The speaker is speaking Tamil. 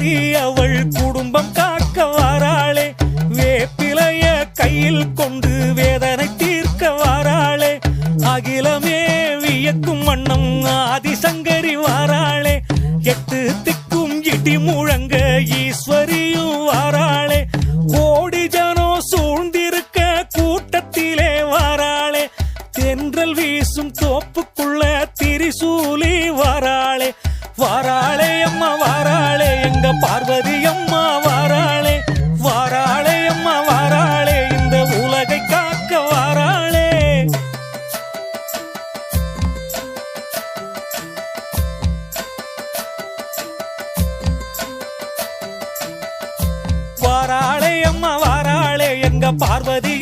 பார்வதி அவள் குடும்பம் காக்க வாராளே, வேப்பிலைய கையில் கொண்டு வேதனை தீர்க்க வாராளே, அகிலமே வியக்கும் வண்ணம் ஆதிசங்கரி வாராளே, எட்டு திக்கும் இடி முழங்க ஈஸ்வரியும் வாராளே, கோடி ஜனோ சூழ்ந்திருக்க கூட்டத்திலே வாராளே, தென்றல் வீசும் தோப்புக்குள்ள திரிசூலி வாராளே, வாராளே அம்மா வாராளே, எங்க பார்வதி அம்மா வாராளே, வாராளே அம்மா வாராளே, இந்த உலகை காக்க வாராளே. வாராளே அம்மா வாராளே, எங்க பார்வதி